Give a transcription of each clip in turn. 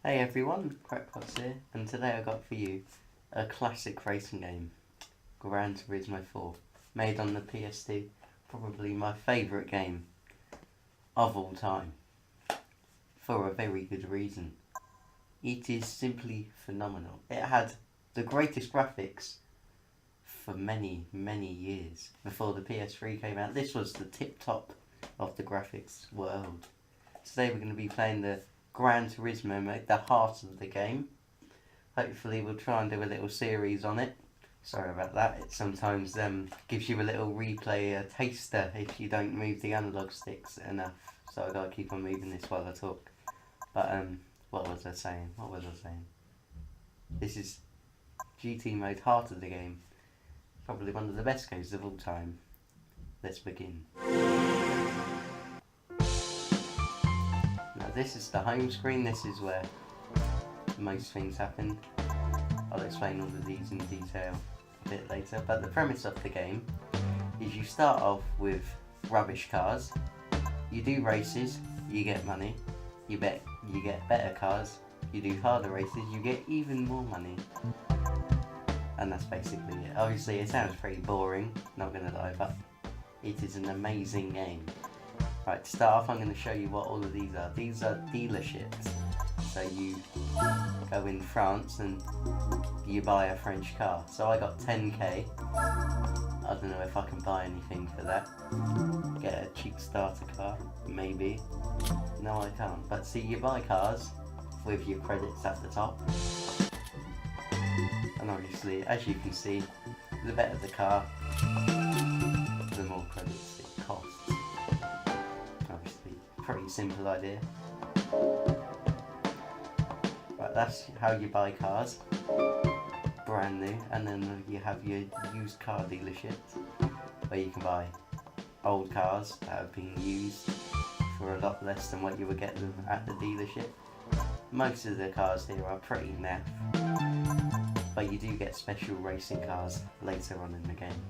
Hey everyone, Crackpots here, and today I got for you a classic racing game, Gran Turismo 4, made on the PS2, probably my favourite game of all time, for a very good reason. It is simply phenomenal. It had the greatest graphics for many, many years before the PS3 came out. This was the tip-top of the graphics world. Today we're going to be playing the Gran Turismo mode, the heart of the game. Hopefully we'll try and do a little series on it. Sorry about that, it sometimes gives you a little replay, a taster, if you don't move the analog sticks enough. So I've got to keep on moving this while I talk. But what was I saying? This is GT mode, heart of the game. Probably one of the best games of all time. Let's begin. Now this is the home screen, this is where most things happen. I'll explain all of these in detail a bit later, but the premise of the game is you start off with rubbish cars, you do races, you get money, you get better cars, you do harder races, you get even more money. And that's basically it. Obviously it sounds pretty boring, not gonna lie, but it is an amazing game. Right, to start off I'm going to show you what all of these are. These are dealerships. So you go in France and you buy a French car. So I got 10k. I don't know if I can buy anything for that. Get a cheap starter car, maybe. No, I can't. But see, you buy cars with your credits at the top. And obviously, as you can see, the better the car, the more credits it costs. Obviously, pretty simple idea. Right, that's how you buy cars, brand new, and then you have your used car dealerships, where you can buy old cars that have been used for a lot less than what you would get them at the dealership. Most of the cars here are pretty naff, but you do get special racing cars later on in the game.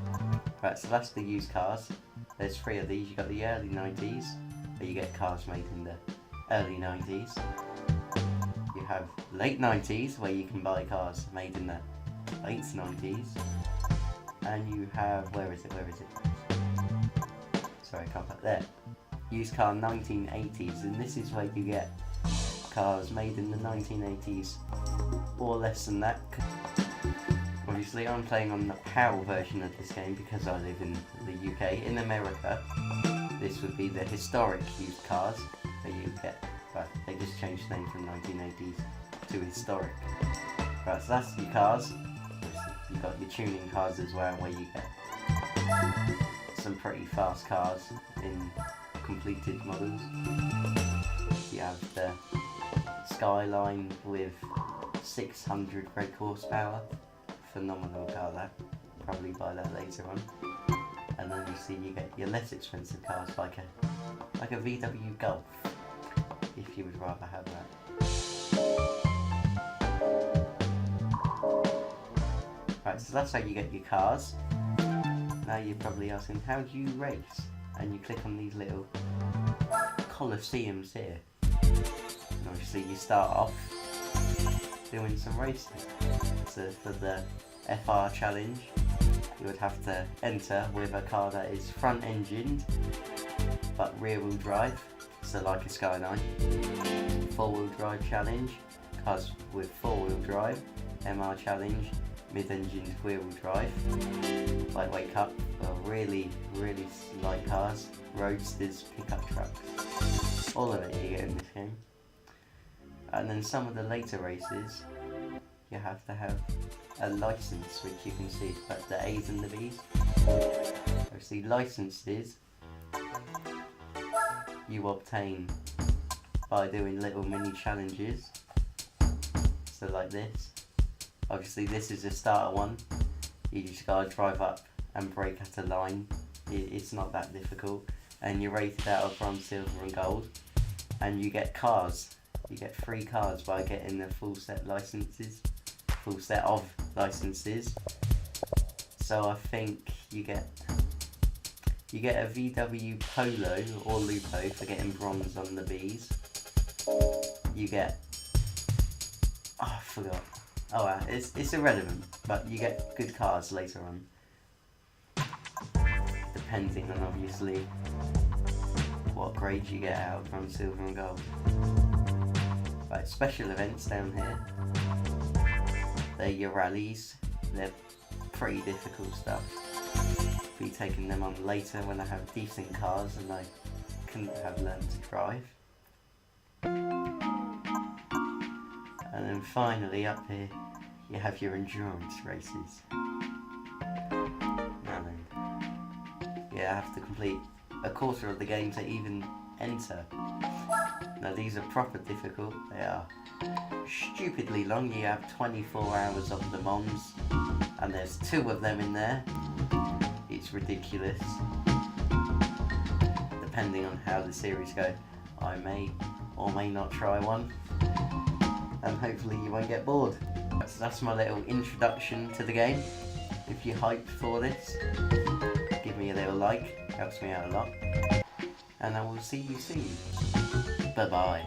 Right, so that's the used cars. There's 3 of these. You got the early 90s, where you get cars made in the early 90s. You have late 90s, where you can buy cars made in the late 90s. And you have, where is it? Sorry, I can't put there. Used car 1980s, and this is where you get cars made in the 1980s or less than that. Obviously I'm playing on the PAL version of this game because I live in the UK. In America this would be the historic used cars that you get, but they just changed the name from 1980s to historic. Right, so that's your cars. You've got your tuning cars as well, where you get some pretty fast cars in completed models. You have the Skyline with 600 brake horsepower. Phenomenal car that. Probably buy that later on. And then you see you get your less expensive cars like a VW Golf, if you would rather have that. Right, so that's how you get your cars. Now you're probably asking, how do you race? And you click on these little Colosseums here. And obviously you start off doing some racing. So for the FR challenge, you would have to enter with a car that is front engined but rear wheel drive, so like a Skyline. 4-wheel drive challenge, cars with 4-wheel drive. MR challenge, mid-engined wheel drive. Lightweight cup, really light cars. Roadsters, pickup trucks. All of it you get in this game. And then some of the later races, you have to have a license, which you can see, like the A's and the B's. Obviously, licenses you obtain by doing little mini challenges. So like this. Obviously, this is a starter one. You just gotta drive up and brake at a line. It's not that difficult. And you're rated out of bronze, silver and gold. And you get cars. You get 3 cars by getting the full set of licenses. So I think you get a VW Polo or Lupo for getting bronze on the Bs. You get I forgot. Oh well, it's irrelevant, but you get good cars later on. Depending on obviously what grade you get out from silver and gold. Right, special events down here. They're your rallies. They're pretty difficult stuff. Be taking them on later when I have decent cars and I couldn't have learned to drive. And then finally up here you have your endurance races. Now then, yeah, I have to complete a quarter of the game to even enter. Now these are proper difficult. They are stupidly long. You have 24 hours of the Mons, and there's 2 of them in there. It's ridiculous. Depending on how the series go, I may or may not try one, and hopefully you won't get bored. So that's my little introduction to the game. If you're hyped for this, give me a little like, helps me out a lot, and I will see you soon. Bye bye.